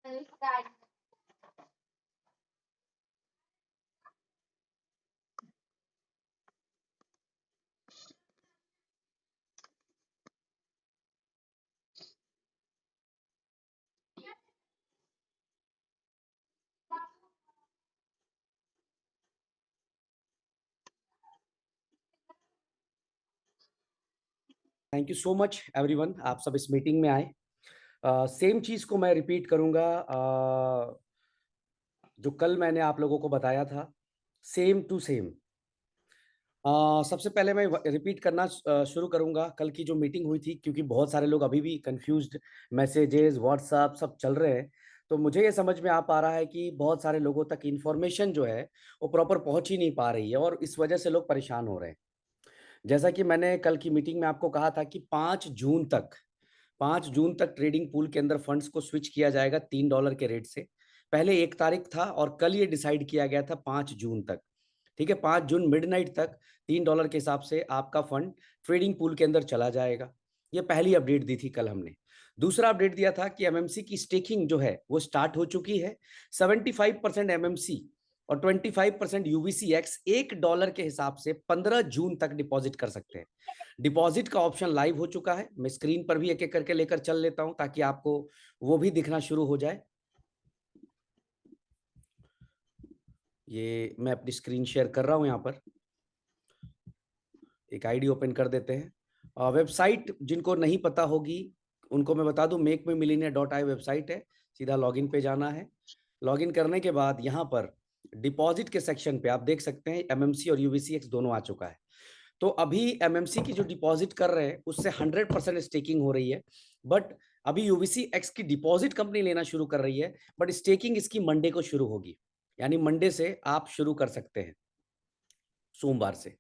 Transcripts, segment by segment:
Thank you so much everyone, आप सब इस मीटिंग में आए। सेम चीज को मैं रिपीट करूंगा जो कल मैंने आप लोगों को बताया था, सेम टू सेम। सबसे पहले मैं रिपीट करना शुरू करूंगा कल की जो मीटिंग हुई थी, क्योंकि बहुत सारे लोग अभी भी कंफ्यूज्ड, मैसेजेस व्हाट्सएप सब चल रहे हैं। तो मुझे ये समझ में आ पा रहा है कि बहुत सारे लोगों तक इन्फॉर्मेशन जो है वो प्रॉपर पहुंच ही नहीं पा रही है और इस वजह से लोग परेशान हो रहे हैं। जैसा कि मैंने कल की मीटिंग में आपको कहा था कि 5 जून तक ट्रेडिंग पूल के अंदर फंड्स को स्विच किया जाएगा $3 के रेट से। पहले 1 तारीख था और कल ये डिसाइड किया गया था 5 जून तक। ठीक है, 5 जून मिडनाइट तक $3 के हिसाब से आपका फंड ट्रेडिंग पूल के अंदर चला जाएगा। ये पहली अपडेट दी थी कल हमने। दूसरा अपडेट दिया था कि एमएमसी की स्टेकिंग जो है वो स्टार्ट हो चुकी है। 75% एमएमसी और 25% यूवीसी एक्स $1 के हिसाब से 15 जून तक डिपॉजिट कर सकते हैं। डिपॉजिट का ऑप्शन लाइव हो चुका है। मैं स्क्रीन पर भी एक एक करके लेकर चल लेता हूं ताकि आपको वो भी दिखना शुरू हो जाए। ये मैं अपनी स्क्रीन शेयर कर रहा हूं। यहाँ पर एक आईडी ओपन कर देते हैं। वेबसाइट जिनको नहीं पता होगी उनको मैं बता दूं, makemeMillionaire.ai वेबसाइट है। सीधा लॉगिन पे जाना है। लॉगिन करने के बाद यहाँ पर डिपॉजिट के सेक्शन पे आप देख सकते हैं एमएमसी और यूवीसी एक्स दोनों आ चुका है। तो अभी एमएमसी की जो डिपॉजिट कर रहे हैं उससे 100% स्टेकिंग हो रही है, बट अभी यूवीसी एक्स की डिपॉजिट कंपनी लेना शुरू कर रही है, बट स्टेकिंग इसकी मंडे को शुरू होगी। यानी मंडे से आप शुरू कर सकते हैं, सोमवार से।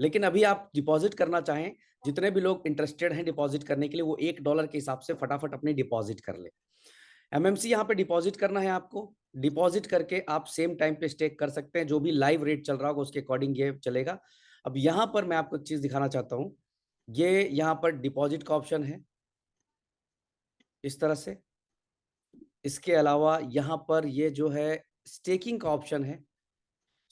लेकिन अभी आप डिपॉजिट करना चाहें, जितने भी लोग इंटरेस्टेड हैं डिपॉजिट करने के लिए, वो $1 के हिसाब से फटाफट अपनी डिपॉजिट कर ले। एमएमसी यहाँ पे डिपॉजिट करना है आपको। डिपॉजिट करके आप सेम टाइम पे स्टेक कर सकते हैं। जो भी लाइव रेट चल रहा होगा उसके अकॉर्डिंग ये चलेगा। अब यहाँ पर मैं आपको एक चीज दिखाना चाहता हूँ। ये यहाँ पर डिपॉजिट का ऑप्शन है इस तरह से। इसके अलावा यहाँ पर ये जो है स्टेकिंग का ऑप्शन है।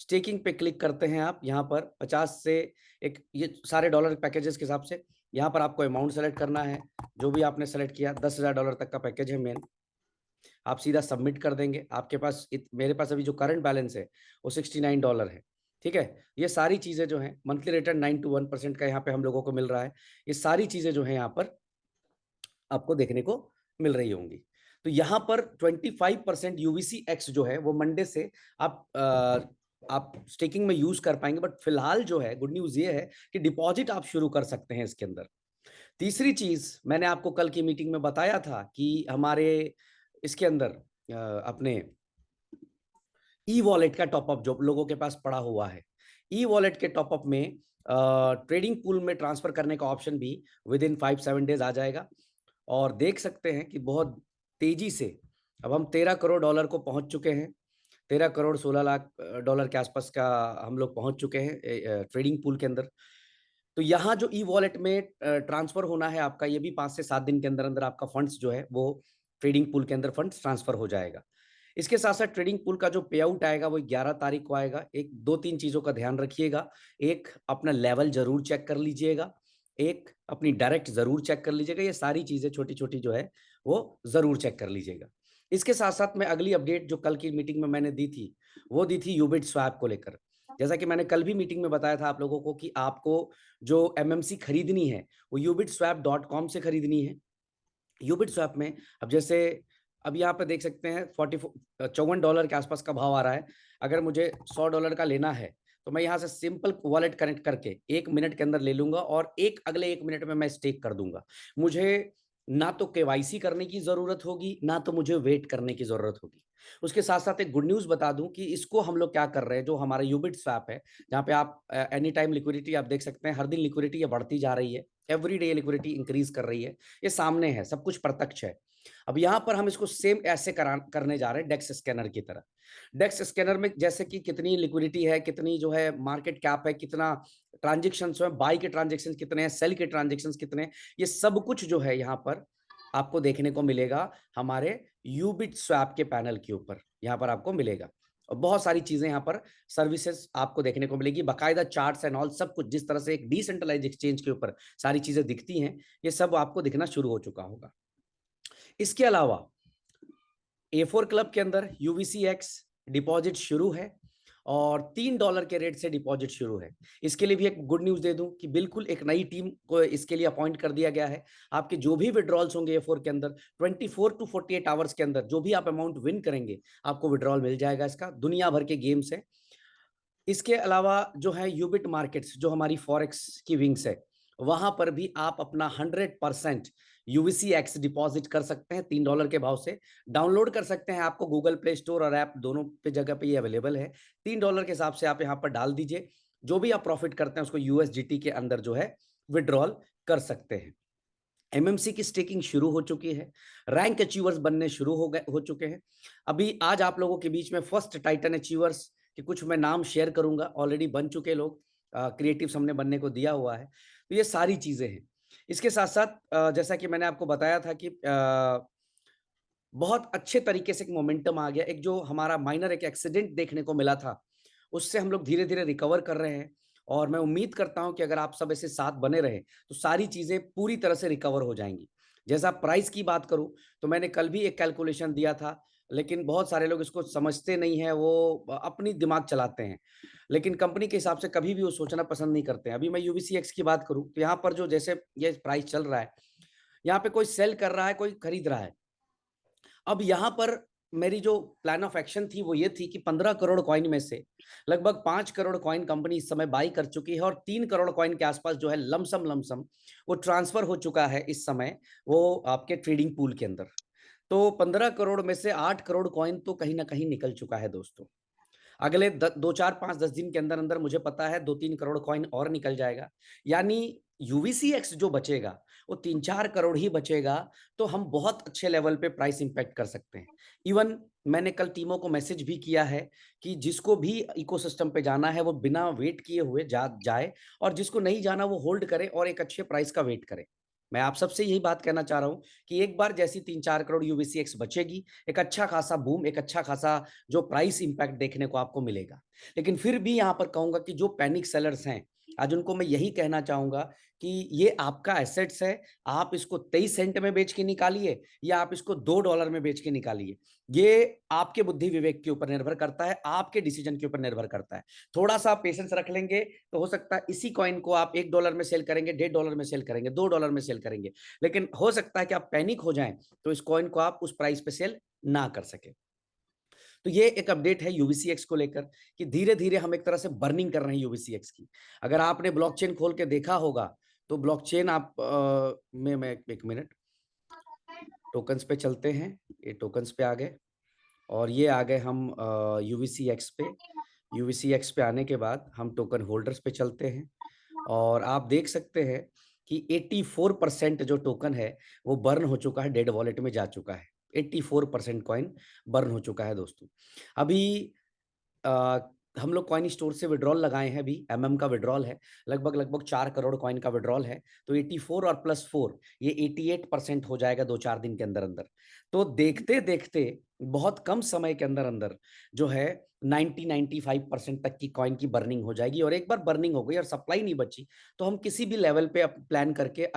स्टेकिंग पे क्लिक करते हैं आप। यहाँ पर 50 से एक ये सारे डॉलर पैकेजेस के हिसाब से यहाँ पर आपको अमाउंट सेलेक्ट करना है। जो भी आपने सेलेक्ट किया, $10,000 तक का पैकेज है मेन। आप सीधा सबमिट कर देंगे। आपके पास मेरे पास अभी जो करंट बैलेंस है वो $69 है। ठीक है, ये सारी चीजें जो हैं, मंथली रिटर्न 9 to 1% का यहाँ पे हम लोगों को मिल रहा है। ये सारी चीजें जो है यहाँ पर आपको देखने को मिल रही होंगी। तो यहाँ पर 25% यूवीसी एक्स जो है वो मंडे से आप स्टेकिंग में यूज कर पाएंगे। बट फिलहाल जो है गुड न्यूज ये है कि डिपॉजिट आप शुरू कर सकते हैं इसके अंदर। तीसरी चीज मैंने आपको कल की मीटिंग में बताया था कि हमारे इसके अंदर अपने ई वॉलेट का टॉपअप जो लोगों के पास पड़ा हुआ है, ई वॉलेट के टॉपअप में ट्रेडिंग पूल में ट्रांसफर करने का ऑप्शन भी विद इन 5-7 डेज आ जाएगा। और देख सकते हैं कि बहुत तेजी से अब हम $13 करोड़ को पहुंच चुके हैं। 13 करोड़ 16 लाख डॉलर के आसपास का हम लोग पहुंच चुके हैं ट्रेडिंग पूल के अंदर। तो यहाँ जो ई वॉलेट में ट्रांसफर होना है आपका, ये भी 5 से 7 दिन के अंदर अंदर आपका फंड्स जो है वो ट्रेडिंग पूल के अंदर फंड्स ट्रांसफर हो जाएगा। इसके साथ साथ ट्रेडिंग पूल का जो पे आउट आएगा वो 11 तारीख को आएगा। एक दो तीन चीजों का ध्यान रखिएगा। एक, अपना लेवल जरूर चेक कर लीजिएगा। एक, अपनी डायरेक्ट जरूर चेक कर लीजिएगा। ये सारी चीजें छोटी छोटी जो है वो जरूर चेक कर लीजिएगा। इसके साथ साथ मैं अगली अपडेट जो कल की मीटिंग में मैंने दी थी वो दी थी यूबिट स्वैप को लेकर। जैसा कि मैंने कल भी मीटिंग में बताया था आप लोगों को कि आपको जो एमएमसी खरीदनी है वो ubitswap.com से खरीदनी है। यूबिट स्वैप में अब जैसे अब यहाँ पे देख सकते हैं $54 के आसपास का भाव आ रहा है। अगर मुझे $100 का लेना है तो मैं यहाँ से सिंपल वॉलेट कनेक्ट करके 1 मिनट के अंदर ले लूंगा और अगले 1 मिनट में मैं स्टेक कर दूंगा। मुझे ना तो केवाईसी करने की जरूरत होगी, ना तो मुझे वेट करने की जरूरत होगी। उसके साथ साथ एक गुड न्यूज बता दूं कि इसको हम लोग क्या कर रहे हैं, जो हमारा यूबिट स्वैप है जहाँ पे आप एनी टाइम लिक्विडिटी आप देख सकते हैं, हर दिन लिक्विडिटी ये बढ़ती जा रही है। एवरी डे लिक्विडिटी इंक्रीज कर रही है। ये सामने है, सब कुछ प्रत्यक्ष है। अब यहाँ पर हम इसको सेम ऐसे करने जा रहे हैं डेक्स स्कैनर की तरह। डेक्स स्कैनर में जैसे कि कितनी लिक्विडिटी है, कितनी जो है मार्केट कैप है, कितना ट्रांजेक्शन है, बाई के ट्रांजेक्शन कितने हैं, सेल के ट्रांजेक्शन कितने हैं, ये सब कुछ जो है यहाँ पर आपको देखने को मिलेगा हमारे यूबिट स्वैप के पैनल के ऊपर, यहाँ पर आपको मिलेगा। और बहुत सारी चीजें यहाँ पर सर्विसेज आपको देखने को मिलेगी, बाकायदा चार्ट्स एंड ऑल सब कुछ, जिस तरह से एक डिसेंट्रलाइज एक्सचेंज के ऊपर सारी चीजें दिखती हैं, ये सब आपको दिखना शुरू हो चुका होगा। इसके अलावा A4 क्लब के अंदर UVCX डिपॉजिट शुरू है और $3 के रेट से डिपॉजिट शुरू है। इसके लिए भी एक गुड न्यूज दे दूं कि बिल्कुल एक नई टीम को इसके लिए अपॉइंट कर दिया गया है। आपके जो भी विड्रॉल्स होंगे A4 के अंदर 24 टू 48 आवर्स के अंदर जो भी आप अमाउंट विन करेंगे आपको विड्रॉल मिल जाएगा। इसका दुनिया भर के गेम्स है। इसके अलावा जो है यूबिट मार्केट्स, जो हमारी फॉरेक्स की विंग्स है, वहां पर भी आप अपना 100% UVCX डिपॉजिट कर सकते हैं $3 के भाव से। डाउनलोड कर सकते हैं, आपको गूगल प्ले स्टोर और ऐप दोनों पे जगह पे ये अवेलेबल है। $3 के हिसाब से आप यहाँ पर डाल दीजिए, जो भी आप प्रॉफिट करते हैं उसको USDT के अंदर जो है विड्रॉल कर सकते हैं। MMC की स्टेकिंग शुरू हो चुकी है, रैंक अचीवर्स बनने शुरू हो चुके हैं। अभी आज आप लोगों के बीच में फर्स्ट टाइटन अचीवर्स कि कुछ मैं नाम शेयर करूंगा, ऑलरेडी बन चुके लोग, क्रिएटिव हमने बनने को दिया हुआ है। तो ये सारी चीजें हैं। इसके साथ साथ जैसा कि मैंने आपको बताया था कि बहुत अच्छे तरीके से एक मोमेंटम आ गया। एक जो हमारा माइनर एक एक्सीडेंट देखने को मिला था, उससे हम लोग धीरे धीरे रिकवर कर रहे हैं। और मैं उम्मीद करता हूं कि अगर आप सब ऐसे साथ बने रहे तो सारी चीजें पूरी तरह से रिकवर हो जाएंगी। जैसा प्राइस की बात करूं तो मैंने कल भी एक कैलकुलेशन दिया था, लेकिन बहुत सारे लोग इसको समझते नहीं है, वो अपनी दिमाग चलाते हैं, लेकिन कंपनी के हिसाब से कभी भी वो सोचना पसंद नहीं करते हैं। अभी मैं UVCX की बात करूं तो यहाँ पर जो जैसे ये प्राइस चल रहा है, यहाँ पे कोई सेल कर रहा है, कोई खरीद रहा है। अब यहाँ पर मेरी जो प्लान ऑफ एक्शन थी वो ये थी कि 15 करोड़ कॉइन में से लगभग 5 करोड़ कॉइन कंपनी इस समय बाई कर चुकी है और 3 करोड़ कॉइन के आसपास जो है लमसम वो ट्रांसफर हो चुका है इस समय वो आपके ट्रेडिंग पूल के अंदर। तो 15 करोड़ में से 8 करोड़ कॉइन तो कहीं ना कहीं निकल चुका है दोस्तों। अगले 2 4 5 10 दिन के अंदर अंदर मुझे पता है 2 3 करोड़ कॉइन और निकल जाएगा। यानी UVCX जो बचेगा वो 3 4 करोड़ ही बचेगा। तो हम बहुत अच्छे लेवल पे प्राइस इंपैक्ट कर सकते हैं। इवन मैंने कल टीमों को मैसेज भी किया है कि जिसको भी इकोसिस्टम पे जाना है वो बिना वेट किए हुए जाए, और जिसको नहीं जाना वो होल्ड करे और एक अच्छे प्राइस का वेट करे। मैं आप सबसे यही बात कहना चाह रहा हूं कि एक बार जैसी 3 4 करोड़ UVCX बचेगी, एक अच्छा खासा बूम, एक अच्छा खासा जो प्राइस इंपैक्ट देखने को आपको मिलेगा। लेकिन फिर भी यहां पर कहूंगा कि जो पैनिक सेलर्स हैं, आज उनको मैं यही कहना चाहूंगा कि ये आपका एसेट्स है। आप इसको 23 सेंट में बेच के निकालिए या आप इसको $2 में बेच के निकालिए, ये आपके बुद्धि विवेक के ऊपर निर्भर करता है, आपके डिसीजन के ऊपर निर्भर करता है। थोड़ा सा पेशेंस रख लेंगे तो हो सकता है इसी कॉइन को आप $1 में सेल करेंगे, $1.5 में सेल करेंगे, $2 में सेल करेंगे। लेकिन हो सकता है कि आप पैनिक हो जाएं तो इस कॉइन को आप उस प्राइस पे सेल ना कर सके। तो ये एक अपडेट है UVCX को लेकर कि धीरे धीरे हम एक तरह से बर्निंग कर रहे हैं UVCX की। अगर आपने ब्लॉकचेन खोल के देखा होगा तो ब्लॉकचेन आप मैं एक मिनट टोकन्स पे चलते हैं। ये टोकन्स पे आ गए और ये आ गए हम UVCX पे। UVCX पे आने के बाद हम टोकन होल्डर्स पे चलते हैं और आप देख सकते हैं कि 84% जो टोकन है वो बर्न हो चुका है, डेड वॉलेट में जा चुका है। 84% कॉइन बर्न हो चुका है दोस्तों। अभी आ, हम लोग कॉइन स्टोर से विड्रॉल लगाए हैं, अभी का विड्रॉल है, लगभग 4 करोड़ कॉइन का विड्रॉल है। तो 84 और +4 ये 88% हो जाएगा 2 4 दिन के अंदर अंदर। तो देखते देखते बहुत कम समय के अंदर अंदर जो है 90-95% तक की कॉइन की बर्निंग हो जाएगी। और एक बार बर्निंग हो गई और सप्लाई नहीं बची तो हम किसी भी लेवल पे प्लान करके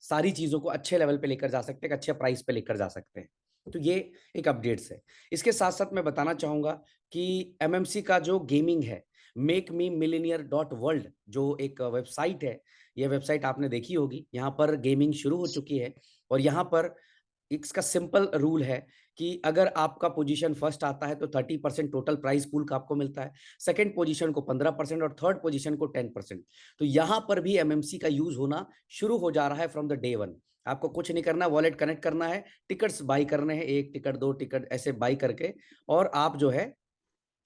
सारी चीजों को अच्छे लेवल पे लेकर जा सकते हैं, अच्छे प्राइस पे लेकर जा सकते हैं। तो ये एक अपडेट्स है। इसके साथ साथ मैं बताना चाहूंगा कि MMC का जो गेमिंग है, MakeMeMillionaire.world जो एक वेबसाइट है, ये वेबसाइट आपने देखी होगी। यहाँ पर गेमिंग शुरू हो चुकी है और यहाँ पर इसका सिंपल रूल है कि अगर आपका पोजीशन फर्स्ट आता है तो 30% टोटल प्राइस पूल का आपको मिलता है, सेकंड पोजीशन को 15% और थर्ड पोजीशन को 10%। तो यहाँ पर भी MMC का यूज होना शुरू हो जा रहा है फ्रॉम द डे वन। आपको कुछ नहीं करना, वॉलेट कनेक्ट करना है, टिकट्स बाई करने हैं, 1 टिकट 2 टिकट ऐसे बाई करके, और आप जो है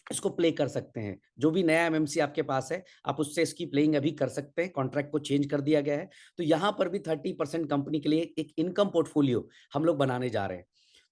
इसको प्ले कर सकते हैं। जो भी नया MMC आपके पास है आप उससे इसकी प्लेइंग अभी कर सकते हैं। कॉन्ट्रैक्ट को चेंज कर दिया गया है। तो यहाँ पर भी 30% कंपनी के लिए एक इनकम पोर्टफोलियो हम लोग बनाने जा रहे हैं।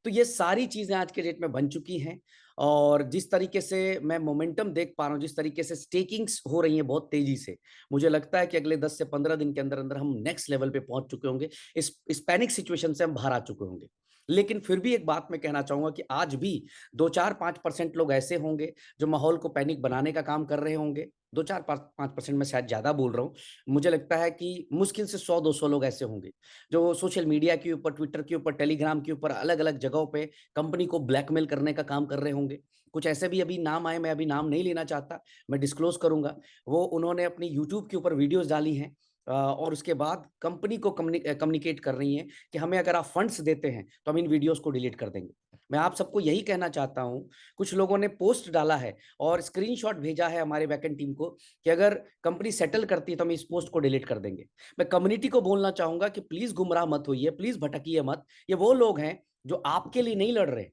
तो ये सारी चीजें आज के डेट में बन चुकी हैं और जिस तरीके से मैं मोमेंटम देख पा रहा हूँ, जिस तरीके से स्टेकिंग्स हो रही हैं बहुत तेजी से, मुझे लगता है कि अगले 10 से 15 दिन के अंदर अंदर हम नेक्स्ट लेवल पे पहुंच चुके होंगे। इस पैनिक सिचुएशन से हम बाहर आ चुके होंगे। लेकिन फिर भी एक बात मैं कहना चाहूंगा कि आज भी 2-4-5% लोग ऐसे होंगे जो माहौल को पैनिक बनाने का काम कर रहे होंगे। 2-4-5% में शायद ज्यादा बोल रहा हूँ। मुझे लगता है कि मुश्किल से 100-200 लोग ऐसे होंगे जो सोशल मीडिया के ऊपर, ट्विटर के ऊपर, टेलीग्राम के ऊपर, अलग अलग जगहों पे कंपनी को ब्लैकमेल करने का काम कर रहे होंगे। कुछ ऐसे भी अभी नाम आए, मैं अभी नाम नहीं लेना चाहता, मैं डिस्क्लोज करूंगा। वो उन्होंने अपनी यूट्यूब के ऊपर वीडियोस डाली हैं और उसके बाद कंपनी को कम्युनिकेट कर रही हैं कि हमें अगर आप फंड्स देते हैं तो हम इन वीडियोस को डिलीट कर देंगे। मैं आप सबको यही कहना चाहता हूं, कुछ लोगों ने पोस्ट डाला है और स्क्रीनशॉट भेजा है हमारे बैकएंड टीम को कि अगर कंपनी सेटल करती है तो हम इस पोस्ट को डिलीट कर देंगे। मैं कम्युनिटी को बोलना चाहूंगा कि प्लीज गुमराह मत होइए, प्लीज भटकिए मत। ये वो लोग हैं जो आपके लिए नहीं लड़ रहे,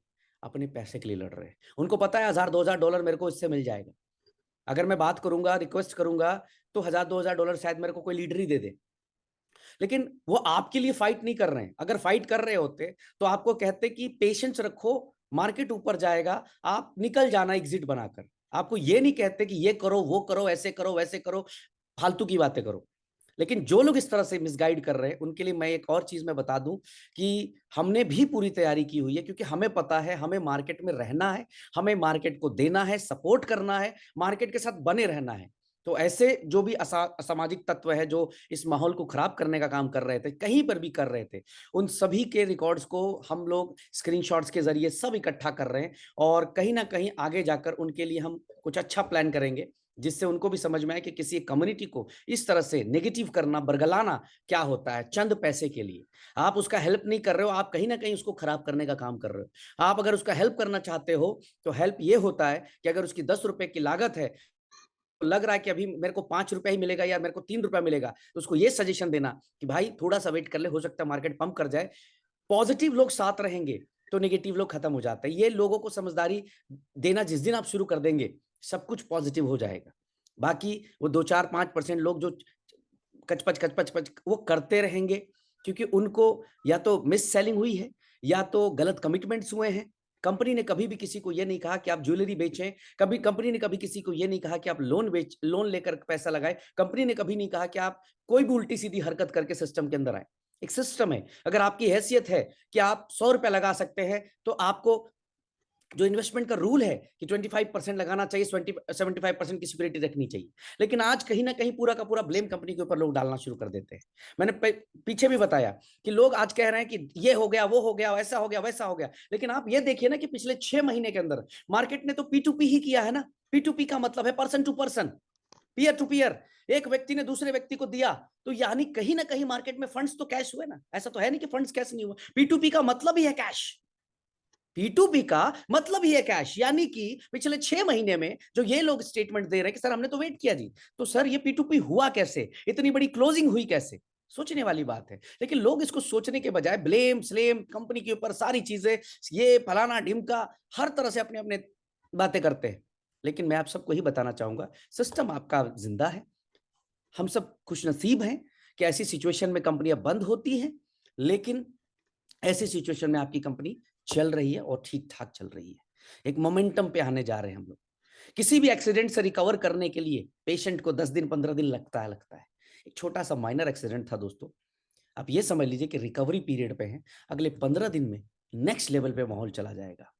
अपने पैसे के लिए लड़ रहे हैं। उनको पता है $1000-2000 मेरे को इससे मिल जाएगा। अगर मैं बात करूंगा, रिक्वेस्ट करूंगा, तो $1000-2000 शायद मेरे को कोई लीडर ही दे दे। लेकिन वो आपके लिए फाइट नहीं कर रहे हैं। अगर फाइट कर रहे होते तो आपको कहते कि पेशेंस रखो, मार्केट ऊपर जाएगा, आप निकल जाना एग्जिट बनाकर। आपको ये नहीं कहते कि ये करो, वो करो, ऐसे करो, वैसे करो, फालतू की बातें करो। लेकिन जो लोग इस तरह से मिसगाइड कर रहे हैं उनके लिए मैं एक और चीज मैं बता दूं कि हमने भी पूरी तैयारी की हुई है, क्योंकि हमें पता है हमें मार्केट में रहना है, हमें मार्केट को देना है, सपोर्ट करना है, मार्केट के साथ बने रहना है। तो ऐसे जो भी असामाजिक तत्व है जो इस माहौल को खराब करने का काम कर रहे थे, कहीं पर भी कर रहे थे, उन सभी के रिकॉर्ड्स को हम लोग स्क्रीनशॉट्स के जरिए सब इकट्ठा कर रहे हैं और कहीं ना कहीं आगे जाकर उनके लिए हम कुछ अच्छा प्लान करेंगे, जिससे उनको भी समझ में आए कि किसी कम्युनिटी को इस तरह से नेगेटिव करना, बरगलाना क्या होता है चंद पैसे के लिए। आप उसका हेल्प नहीं कर रहे हो, आप कहीं ना कहीं उसको खराब करने का काम कर रहे हो। आप अगर उसका हेल्प करना चाहते हो तो हेल्प ये होता है कि अगर उसकी 10 रुपए की लागत है, तो लग रहा है कि अभी मेरे को 5 रुपए ही मिलेगा या मेरे को 3 रुपया मिलेगा, तो उसको ये सजेशन देना कि भाई थोड़ा सा वेट कर ले, हो सकता है मार्केट पंप कर जाए। पॉजिटिव लोग साथ रहेंगे तो नेगेटिव लोग खत्म हो जाते हैं। ये लोगों को समझदारी देना जिस दिन आप शुरू कर देंगे, सब कुछ पॉजिटिव हो जाएगा। बाकी वो 2-4-5% लोग जो कचपच कचपच पच वो करते रहेंगे, क्योंकि उनको या तो मिस सेलिंग हुई है या तो गलत कमिटमेंट्स हुए हैं। कंपनी ने कभी भी किसी को ये नहीं कहा कि आप ज्वेलरी बेचें, कभी कंपनी ने कभी किसी को ये नहीं कहा कि आप लोन लेकर पैसा लगाएं, कंपनी ने कभी नहीं कहा कि आप कोई भी उल्टी सीधी हरकत करके सिस्टम के अंदर आए। एक सिस्टम है, अगर आपकी हैसियत है कि आप 100 रुपए लगा सकते हैं, तो आपको जो इन्वेस्टमेंट का रूल है कि 25% लगाना चाहिए, 75% की सिक्योरिटी रखनी चाहिए। लेकिन आज कहीं ना कहीं पूरा का पूरा ब्लेम कंपनी के ऊपर लोग डालना शुरू कर देते हैं। मैंने पीछे भी बताया कि लोग आज कह रहे हैं कि ये हो गया, वो हो गया, ऐसा हो गया, वैसा हो गया। लेकिन आप ये देखिए ना कि पिछले 6 महीने के अंदर मार्केट ने तो P2P ही किया है ना। P2P का मतलब है person to person, peer to peer. एक व्यक्ति ने दूसरे व्यक्ति को दिया, तो यानी कहीं ना कहीं मार्केट में फंड्स तो कैश हुए ना। ऐसा तो है नहीं कि फंड्स कैश नहीं हुआ। P2P का मतलब ही है कैश। P2P का मतलब ही है कैश। यानी कि पिछले 6 महीने में जो ये लोग स्टेटमेंट दे रहे हैं कि सर हमने तो वेट किया जी, तो सर ये P2P हुआ कैसे, इतनी बड़ी क्लोजिंग हुई कैसे, सोचने वाली बात है। लेकिन लोग इसको सोचने के बजाय ब्लेम स्लेम कंपनी के ऊपर सारी चीजें, ये फलाना ढिमका, हर तरह से अपने अपने बातें करते हैं। लेकिन मैं आप सबको ही बताना चाहूंगा, सिस्टम आपका जिंदा है। हम सब खुशनसीब हैं कि ऐसी सिचुएशन में कंपनियां बंद होती हैं, लेकिन ऐसी सिचुएशन में आपकी कंपनी चल रही है और ठीक ठाक चल रही है। एक मोमेंटम पे आने जा रहे हैं हम लोग। किसी भी एक्सीडेंट से रिकवर करने के लिए पेशेंट को 10 दिन 15 दिन लगता है। एक छोटा सा माइनर एक्सीडेंट था दोस्तों, आप ये समझ लीजिए कि रिकवरी पीरियड पे हैं। अगले 15 दिन में नेक्स्ट लेवल पे माहौल चला जाएगा।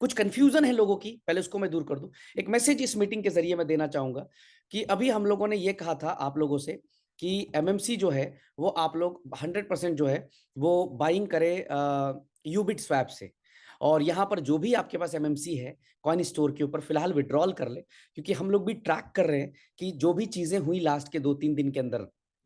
कुछ कंफ्यूजन है लोगों की, पहले उसको मैं दूर कर दूं। एक मैसेज इस मीटिंग के जरिए मैं देना चाहूंगा कि अभी हम लोगों ने ये कहा था आप लोगों से कि एमएमसी जो है वो आप लोग 100% जो है वो बाइंग करे यूबिट स्वैप से। और यहाँ पर जो भी आपके पास एमएमसी है कॉइन स्टोर के ऊपर फिलहाल विड्रॉल कर ले, क्योंकि हम लोग भी ट्रैक कर रहे हैं कि जो भी चीजें हुई लास्ट के 2-3 दिन के अंदर,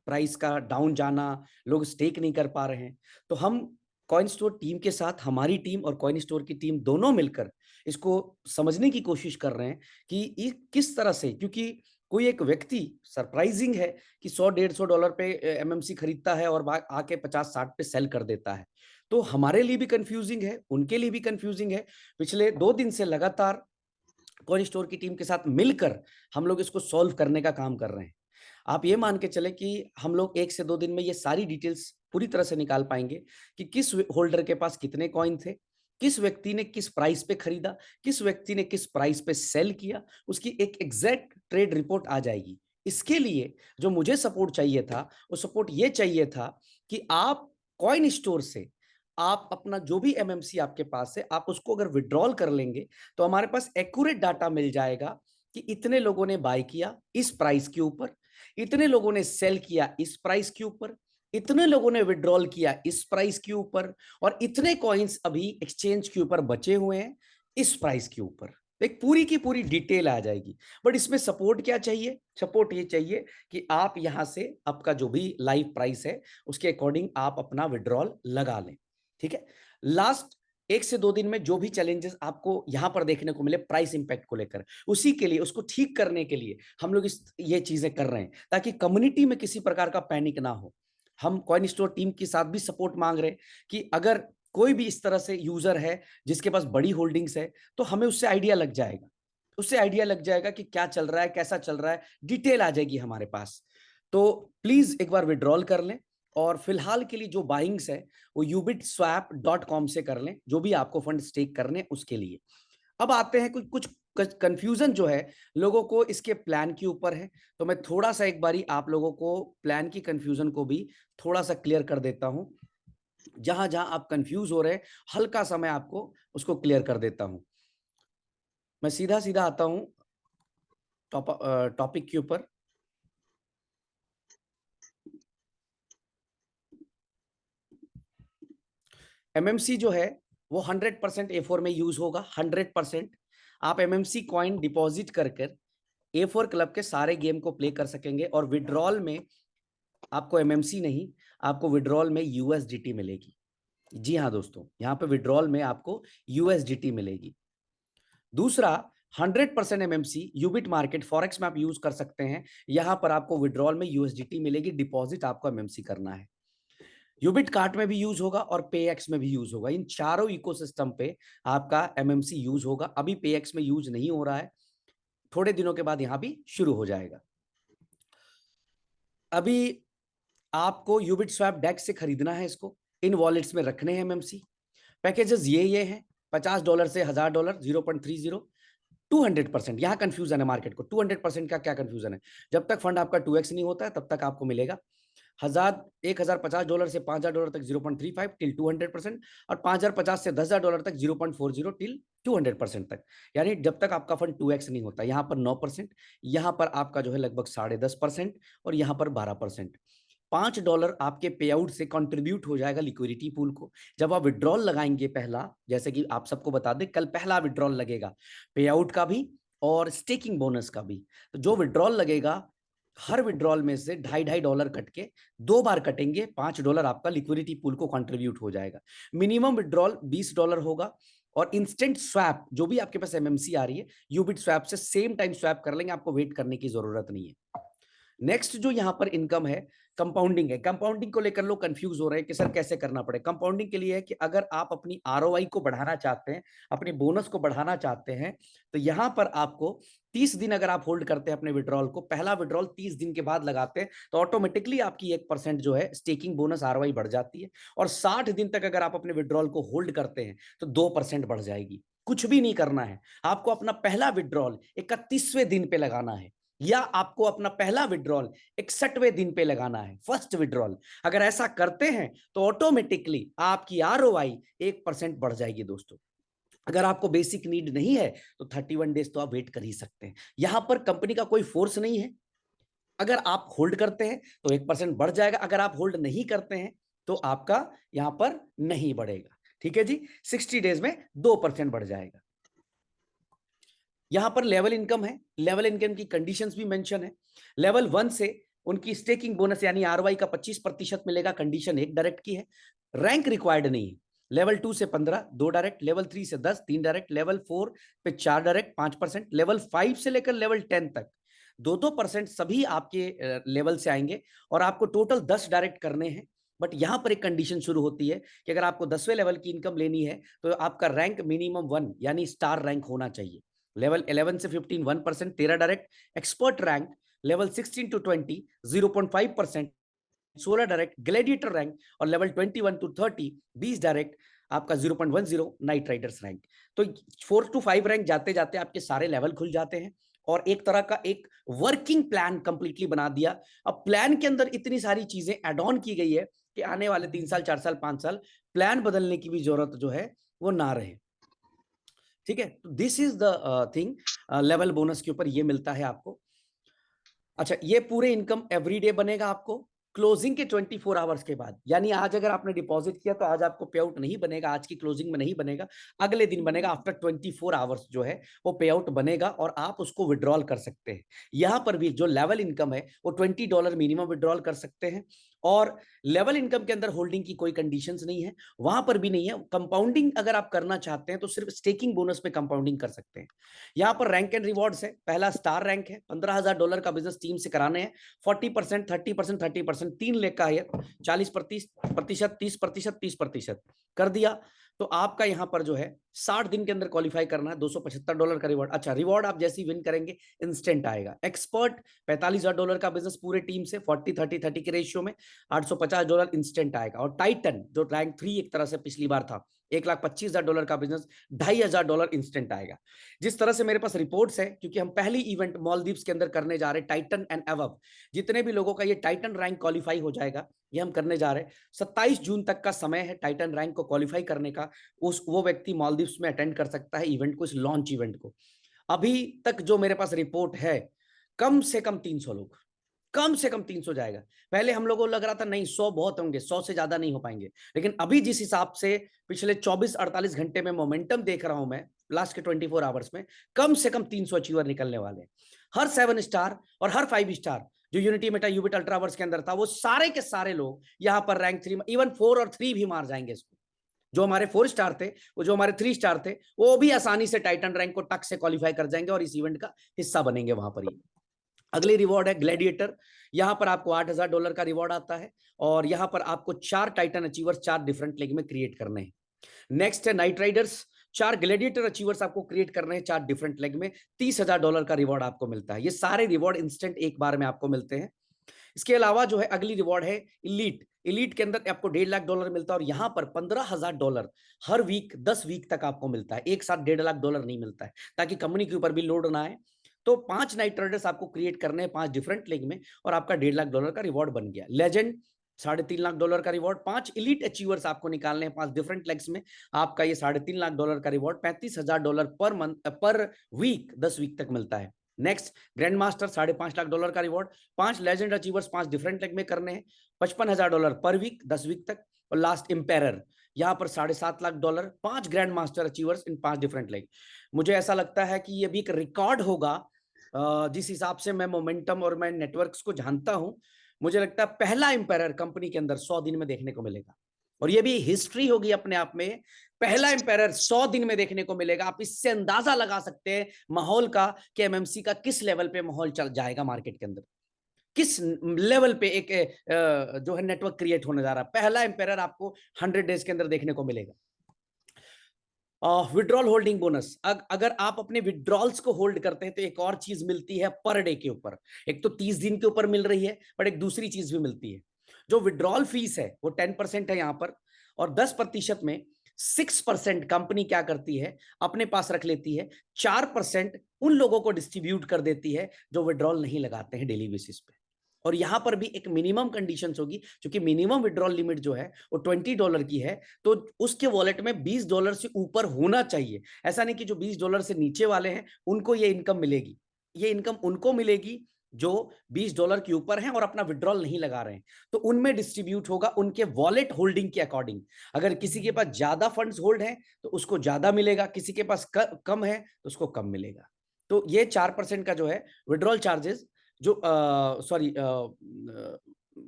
प्राइस का डाउन जाना, लोग स्टेक नहीं कर पा रहे हैं, तो हम कॉइन स्टोर टीम के साथ, हमारी टीम और कॉइन स्टोर की टीम दोनों मिलकर इसको समझने की कोशिश कर रहे हैं कि किस तरह से, क्योंकि कोई एक व्यक्ति सरप्राइजिंग है कि $100-150 पे एमएमसी खरीदता है और आके 50-60 पे सेल कर देता है। तो हमारे लिए भी कंफ्यूजिंग है, उनके लिए भी कंफ्यूजिंग है। पिछले 2 दिन से लगातार कॉइन स्टोर की टीम के साथ मिलकर हम लोग इसको सॉल्व करने का काम कर रहे हैं। आप ये मान के चले कि हम लोग 1 से 2 दिन में ये सारी डिटेल्स पूरी तरह से निकाल पाएंगे कि किस होल्डर के पास कितने कॉइन थे, किस व्यक्ति ने किस प्राइस पे खरीदा, किस व्यक्ति ने किस प्राइस पे सेल किया, उसकी एक एग्जैक्ट ट्रेड रिपोर्ट आ जाएगी। इसके लिए जो मुझे सपोर्ट चाहिए था, वो सपोर्ट ये चाहिए था कि आप कॉइन स्टोर से आप अपना जो भी एमएमसी आपके पास है, आप उसको अगर विड्रॉल कर लेंगे तो हमारे पास एक्यूरेट डाटा मिल जाएगा कि इतने लोगों ने बाय किया इस प्राइस के ऊपर, इतने लोगों ने सेल किया इस प्राइस के ऊपर, इतने लोगों ने विड्रॉल किया इस प्राइस के ऊपर, और इतने कॉइन्स अभी एक्सचेंज के ऊपर बचे हुए हैं इस प्राइस के ऊपर। एक पूरी की पूरी डिटेल आ जाएगी। बट इसमें सपोर्ट क्या चाहिए? सपोर्ट ये चाहिए कि आप यहां से आपका जो भी लाइव प्राइस है उसके अकॉर्डिंग आप अपना विड्रॉल लगा लें। ठीक है। लास्ट 1 से 2 दिन में जो भी चैलेंजेस आपको यहां पर देखने को मिले प्राइस इंपैक्ट को लेकर, उसी के लिए, उसको ठीक करने के लिए हम लोग ये चीजें कर रहे हैं, ताकि कम्युनिटी में किसी प्रकार का पैनिक ना हो। हम कॉइन स्टोर टीम के साथ भी सपोर्ट मांग रहे हैं कि अगर कोई भी इस तरह से यूजर है जिसके पास बड़ी होल्डिंग्स है, तो हमें उससे आइडिया लग जाएगा, उससे आइडिया लग जाएगा कि क्या चल रहा है, कैसा चल रहा है, डिटेल आ जाएगी हमारे पास। तो प्लीज एक बार विड्रॉल कर लें, और फिलहाल के लिए जो बाइंग्स है वो ubitswap.com से कर लें, जो भी आपको फंड स्टेक करने उसके लिए। अब आते हैं कुछ कंफ्यूजन जो है लोगों को इसके प्लान के ऊपर है, तो मैं थोड़ा सा एक बारी आप लोगों को प्लान की कंफ्यूजन को भी थोड़ा सा क्लियर कर देता हूं। जहां जहां आप कंफ्यूज हो रहे हैं, हल्का सा मैं आपको उसको क्लियर कर देता हूं। मैं सीधा सीधा आता हूं टॉपिक के ऊपर। एमएमसी जो है वो 100% A4 में यूज होगा। 100% आप एमएमसी कॉइन डिपॉजिट कर कर A4 क्लब के सारे गेम को प्ले कर सकेंगे, और विड्रॉल में आपको एमएमसी नहीं, आपको विड्रॉल में यूएसडीटी मिलेगी। जी हाँ दोस्तों, यहाँ पे विड्रॉल में आपको यूएसडीटी मिलेगी। दूसरा, 100% एमएमसी यूबिट मार्केट फॉरेक्स में आप यूज कर सकते हैं। यहां पर आपको विड्रॉल में यूएसडीटी मिलेगी, डिपॉजिट आपको एमएमसी करना है। यूबिट कार्ट में भी यूज होगा और पेएक्स में भी यूज होगा। इन चारों इकोसिस्टम पे आपका एमएमसी यूज होगा। अभी पेएक्स में यूज नहीं हो रहा है, थोड़े दिनों के बाद यहां भी शुरू हो जाएगा। अभी आपको यूबिट स्वैप डेक्स से खरीदना है, इसको इन वॉलेट्स में रखने हैं एमएमसी। पैकेजेस ये हैं, $50 से $1000, 0.30, 200%। यहाँ कंफ्यूजन है मार्केट को। 200% का क्या कंफ्यूजन है? जब तक फंड आपका 2x नहीं होता है तब तक आपको मिलेगा $1050 से $5000 तक 0.35 टिल 200%, और $5050 से $10000 तक 0.40 टिल 200% तक। यानी जब तक आपका फंड 2x नहीं होता। यहाँ पर 9%, यहाँ पर आपका जो है लगभग 10.5%, और यहाँ पर 12%। $5 आपके पे आउट से कंट्रीब्यूट हो जाएगा लिक्विडिटी पूल को। जब आप विड्रॉल लगाएंगे पहला, जैसे कि आप सबको बता दें, कल पहला विड्रॉल लगेगा पे आउट का भी और स्टेकिंग बोनस का भी। तो जो विड्रॉल लगेगा, हर विड्रॉल में से $2.5 कट के 2 बार कटेंगे, $5 आपका लिक्विडिटी पूल को कंट्रीब्यूट हो जाएगा। मिनिमम विड्रॉल $20 होगा, और इंस्टेंट स्वैप जो भी आपके पास एमएमसी आ रही है, यूबिट स्वैप से सेम टाइम स्वैप कर लेंगे, आपको वेट करने की जरूरत नहीं है। नेक्स्ट जो यहां पर इनकम है, कंपाउंडिंग है। कंपाउंडिंग को लेकर लोग कंफ्यूज हो रहे हैं कि सर कैसे करना पड़े। कंपाउंडिंग के लिए है कि अगर आप अपनी आरओआई को बढ़ाना चाहते हैं, अपनी बोनस को बढ़ाना चाहते हैं, तो यहां पर आपको 30 दिन अगर आप होल्ड करते हैं अपने विड्रॉल को, पहला विड्रॉल 30 दिन के बाद लगाते हैं, तो ऑटोमेटिकली आपकी 1% जो है स्टेकिंग बोनस आरओआई बढ़ जाती है। और 60 दिन तक अगर आप अपने विड्रॉल को होल्ड करते हैं तो 2% बढ़ जाएगी। कुछ भी नहीं करना है, आपको अपना पहला विड्रॉल 31वें दिन पे लगाना है, या आपको अपना पहला विड्रॉल 61वें दिन पे लगाना है, फर्स्ट विड्रॉल। अगर ऐसा करते हैं तो ऑटोमेटिकली आपकी आरओआई 1% बढ़ जाएगी दोस्तों। अगर आपको बेसिक नीड नहीं है तो 31 डेज तो आप वेट कर ही सकते हैं। यहां पर कंपनी का कोई फोर्स नहीं है। अगर आप होल्ड करते हैं तो 1% बढ़ जाएगा, अगर आप होल्ड नहीं करते हैं तो आपका यहां पर नहीं बढ़ेगा। ठीक है जी, 60 डेज में 2% बढ़ जाएगा। यहां पर लेवल इनकम है, लेवल इनकम की कंडीशंस भी मेंशन है। लेवल 1 से उनकी स्टेकिंग बोनस यानी आरवाई का 25% मिलेगा, कंडीशन 1 डायरेक्ट की है। रैंक रिक्वायर्ड नहीं है। लेवल 2 से 15, 2 डायरेक्ट। लेवल 3 से 10, 3 डायरेक्ट। लेवल 4 पे 4 डायरेक्ट, 5%। लेवल 5 से लेकर लेवल 10 तक 2% सभी आपके लेवल से आएंगे, और आपको टोटल 10 डायरेक्ट करने हैं। बट यहां पर एक कंडीशन शुरू होती है कि अगर आपको 10वें लेवल की इनकम लेनी है तो आपका रैंक मिनिमम 1 यानी स्टार रैंक होना चाहिए। लेवल 11 से 15 1%, 13 direct. Expert rank level 16 to 20 0.5%, 16 direct. Gladiator rank और लेवल 21 टू 30 20 डायरेक्ट आपका 0.10 नाइट राइडर्स रैंक। तो 4 to 5 रैंक जाते जाते आपके सारे लेवल खुल जाते हैं और एक तरह का एक वर्किंग प्लान कंप्लीटली बना दिया। अब प्लान के अंदर इतनी सारी चीजें एड ऑन की गई है कि आने वाले 3 साल 4 साल 5 साल प्लान बदलने की भी जरूरत जो है वो ना रहे। ठीक है, तो this is the thing, level bonus के ऊपर ये मिलता है आपको। अच्छा, ये पूरे इनकम एवरीडे बनेगा आपको क्लोजिंग के 24 आवर्स के बाद। यानी आज अगर आपने डिपॉजिट किया तो आज आपको पे आउट नहीं बनेगा, आज की क्लोजिंग में नहीं बनेगा, अगले दिन बनेगा। आफ्टर 24 आवर्स जो है वो पे आउट बनेगा और आप उसको विड्रॉल कर सकते हैं। यहां पर भी जो लेवल इनकम है वो $20 मिनिमम विड्रॉल कर सकते हैं और लेवल इनकम के अंदर होल्डिंग की कोई कंडीशंस नहीं है, वहां पर भी नहीं है। कंपाउंडिंग अगर आप करना चाहते हैं तो सिर्फ स्टेकिंग बोनस पे कंपाउंडिंग कर सकते हैं। यहाँ पर रैंक एंड रिवॉर्ड्स है, पहला स्टार रैंक है, $15,000 का बिजनेस टीम से कराने हैं, 40%, 30%, 30%, 3 लाख का है, 40%, 30%, 30% कर दिया तो आपका यहां पर जो है 60 दिन के अंदर क्वालिफाई करना है, $275 का रिवॉर्ड। अच्छा, रिवॉर्ड आप जैसे ही विन करेंगे इंस्टेंट आएगा। एक्सपर्ट $45,000 का बिजनेस पूरे टीम से 40-30-30 के रेशियो में $850 इंस्टेंट आएगा। और टाइटन जो रैंक 3 एक तरह से पिछली बार था, $1,25,000 का बिजनेस $2,500 इंस्टेंट आएगा। जिस तरह से मेरे पास रिपोर्ट्स है, क्योंकि हम पहली इवेंट मालदीव्स के अंदर करने जा रहे हैं टाइटन एंड अबव, जितने भी लोगों का ये टाइटन रैंक क्वालिफाई हो जाएगा ये हम करने जा रहे हैं। 27 जून तक का समय है टाइटन रैंक को क्वालिफाई करने का। वो व्यक्ति मालदीव्स में अटेंड कर सकता है इवेंट को, इस लॉन्च इवेंट को। अभी तक जो मेरे पास रिपोर्ट है, कम से कम 300 लोग, कम से कम 300 जाएगा। पहले हम लोगों को लग रहा था नहीं 100 बहुत होंगे, 100 से ज्यादा नहीं हो पाएंगे, लेकिन अभी जिस हिसाब से पिछले 24-48 घंटे में मोमेंटम देख रहा हूं मैं, लास्ट के 24 आवर्स में कम से कम 300 अचीवर निकलने वाले हैं। हर 7 स्टार और हर 5 स्टार जो यूनिटी मेटा यूबिट अल्ट्रावर्स के अंदर था, वो सारे के सारे लोग यहां पर रैंक 3, इवन 4 और 3 भी मार जाएंगे इसको। जो हमारे 4 स्टार थे, वो जो हमारे 3 स्टार थे, वो भी आसानी से टाइटन रैंक को टक से क्वालिफाई कर जाएंगे और इस इवेंट का हिस्सा बनेंगे वहां पर ही। अगली रिवॉर्ड है ग्लैडिएटर। यहां पर आपको $8,000 का रिवॉर्ड आता है और यहां पर आपको 4 टाइटन अचीवर्स 4 डिफरेंट लीग में क्रिएट करने हैं। नेक्स्ट है नाइट राइडर्स, 4 ग्लैडिएटर अचीवर्स आपको क्रिएट करने हैं 4 डिफरेंट लेग में, $30,000 का रिवॉर्ड आपको मिलता है। ये सारे रिवॉर्ड इंस्टेंट एक बार में आपको मिलते हैं। इसके अलावा जो है अगली रिवॉर्ड है इलीट। इलीट के अंदर आपको $1.5 लाख मिलता है और यहां पर $15,000 हर वीक 10 वीक तक आपको मिलता है। एक साथ $1.5 लाख नहीं मिलता है, ताकि कंपनी के ऊपर भी लोड ना आए। तो 5 नाइट राइडर्स आपको क्रिएट करने हैं 5 डिफरेंट लीग में और आपका $1.5 लाख का रिवॉर्ड बन गया। लेजेंड $3.5 लाख का रिवॉर्ड, 5 इलीट अचीवर्स आपको निकालने हैं 5 डिफरेंट लेग्स में, आपका ये $3.5 लाख का रिवॉर्ड $35,000 पर मंथ पर वीक 10 वीक तक मिलता है। नेक्स्ट ग्रैंड मास्टर $5.5 लाख का reward, 5 legend achievers 5 different leg में करने हैं, $55,000 पर वीक 10 वीक तक। और लास्ट इंपेरर, यहाँ पर $7.5 लाख, 5 ग्रैंड मास्टर अचीवर्स इन 5 डिफरेंट लेग। मुझे ऐसा लगता है कि ये भी एक रिकॉर्ड होगा। जिस हिसाब से मैं मोमेंटम और मैं नेटवर्क्स को जानता हूं, मुझे लगता है पहला इंपेरर कंपनी के अंदर 100 दिन में देखने को मिलेगा और ये भी हिस्ट्री होगी अपने आप में। पहला इंपेरर 100 दिन में देखने को मिलेगा। आप इससे अंदाजा लगा सकते हैं माहौल का कि एमएमसी का किस लेवल पे माहौल चल जाएगा मार्केट के अंदर, किस लेवल पे एक जो है नेटवर्क क्रिएट होने जा रहा है। पहला इंपेरर आपको 100 डेज के अंदर देखने को मिलेगा। विड्रॉल होल्डिंग बोनस, अगर आप अपने विड्रॉल्स को होल्ड करते हैं तो एक और चीज मिलती है पर डे के ऊपर। एक तो 30 दिन के ऊपर मिल रही है, बट एक दूसरी चीज भी मिलती है। जो विड्रॉल फीस है वो 10% है यहाँ पर, और 10% में 6% कंपनी क्या करती है, अपने पास रख लेती है, 4% उन लोगों को डिस्ट्रीब्यूट कर देती है जो विड्रॉल नहीं लगाते हैं डेली बेसिस पे। और यहां पर भी एक मिनिमम कंडीशंस होगी, क्योंकि मिनिमम विड्रॉल लिमिट जो है वो $20 की है, तो उसके वॉलेट में $20 से ऊपर होना चाहिए। ऐसा नहीं कि जो $20 से नीचे वाले हैं उनको ये इनकम मिलेगी। ये इनकम उनको मिलेगी जो $20 के ऊपर हैं और अपना विड्रॉल नहीं लगा रहे हैं, तो उनमें डिस्ट्रीब्यूट होगा उनके वॉलेट होल्डिंग के अकॉर्डिंग। अगर किसी के पास ज्यादा फंड्स होल्ड है तो उसको ज्यादा मिलेगा, किसी के पास कम है तो उसको कम मिलेगा। तो ये 4% का जो है विड्रॉल चार्जेस, जो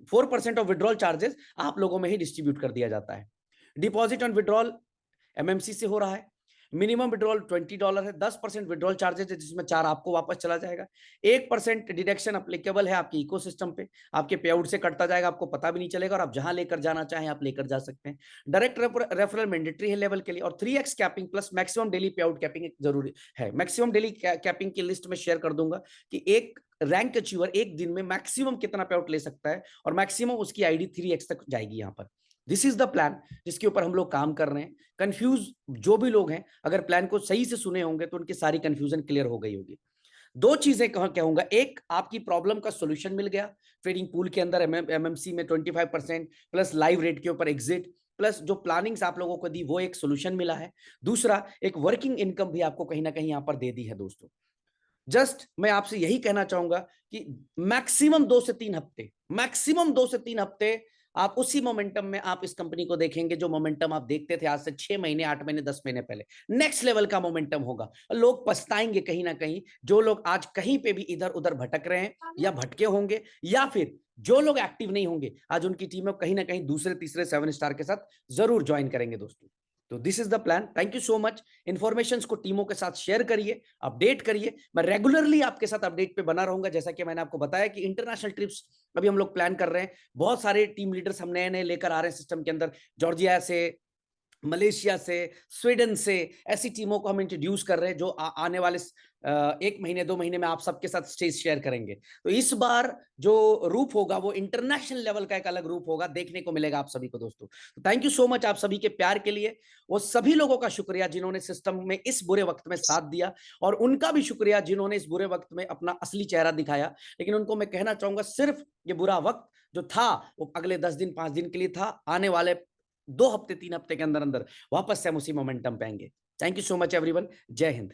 4% ऑफ विड्रॉल चार्जेस आप लोगों में ही डिस्ट्रीब्यूट कर दिया जाता है। डिपॉजिट ऑन विड्रॉल एमएमसी से हो रहा है। मिनिमम विड्रॉल $20 है, 10% विड्रॉल चार्जेस है जिसमें 4 आपको वापस चला जाएगा। 1% डिडक्शन अप्लीकेबल है आपके इकोसिस्टम पे, आपके पे आउट से कटता जाएगा, आपको पता भी नहीं चलेगा और आप जहां लेकर जाना चाहें आप लेकर जा सकते हैं। डायरेक्ट रेफरल मैंडेटरी है लेवल के लिए, और 3x capping plus maximum daily पे आउट कैपिंग जरूरी है। मैक्सिमम डेली कैपिंग की लिस्ट में शेयर कर दूंगा कि एक रैंक अचीवर एक दिन में मैक्सिमम कितना पे आउट ले सकता है, और मैक्सिमम उसकी आईडी 3x तक जाएगी यहाँ पर। दिस इज द प्लान जिसके ऊपर हम लोग काम कर रहे हैं। कंफ्यूज जो भी लोग हैं, अगर प्लान को सही से सुने होंगे तो उनकी सारी कंफ्यूजन क्लियर हो गई होगी। दो चीजें कहूंगा, एक आपकी प्रॉब्लम का सॉल्यूशन मिल गया ट्रेडिंग पूल के अंदर, एमएमसी में 25% प्लस लाइव रेट के ऊपर एग्जिट, प्लस जो प्लानिंग्स आप लोगों को दी वो एक सॉल्यूशन मिला है। दूसरा, एक वर्किंग इनकम भी आपको कहीं ना कहीं यहां पर दे दी है दोस्तों। जस्ट मैं आपसे यही कहना चाहूंगा कि मैक्सिमम 2 से 3 हफ्ते आप उसी मोमेंटम में आप इस कंपनी को देखेंगे जो मोमेंटम आप देखते थे आज से 6 महीने, 8 महीने, 10 महीने पहले। नेक्स्ट लेवल का मोमेंटम होगा। लोग पछताएंगे कहीं ना कहीं, जो लोग आज कहीं पे भी इधर उधर भटक रहे हैं या भटके होंगे, या फिर जो लोग एक्टिव नहीं होंगे, आज उनकी टीम कहीं ना कहीं दूसरे तीसरे 7 स्टार के साथ जरूर ज्वाइन करेंगे दोस्तों। तो this is the plan. Thank you so much. Information को टीमों के साथ शेयर करिए, अपडेट करिए। मैं रेगुलरली आपके साथ अपडेट पे बना रहूंगा। जैसा कि मैंने आपको बताया कि इंटरनेशनल ट्रिप्स अभी हम लोग प्लान कर रहे हैं। बहुत सारे टीम लीडर्स हम नए नए लेकर आ रहे हैं सिस्टम के अंदर, जॉर्जिया से, मलेशिया से, स्वीडन से, ऐसी टीमों को हम इंट्रोड्यूस कर रहे हैं जो आने वाले 1 महीने 2 महीने में आप सबके साथ स्टेज शेयर करेंगे। तो इस बार जो रूप होगा वो इंटरनेशनल लेवल का एक अलग रूप होगा, देखने को मिलेगा आप सभी को दोस्तों। तो थैंक यू सो मच आप सभी के प्यार के लिए। वो सभी लोगों का शुक्रिया जिन्होंने सिस्टम में इस बुरे वक्त में साथ दिया, और उनका भी शुक्रिया जिन्होंने इस बुरे वक्त में अपना असली चेहरा दिखाया। लेकिन उनको मैं कहना चाहूंगा, सिर्फ ये बुरा वक्त जो था वो अगले 10 दिन 5 दिन के लिए था। आने वाले 2 हफ्ते 3 हफ्ते के अंदर अंदर वापस से हम उसी मोमेंटम पे आएंगे। Thank you so much everyone. जय हिंद।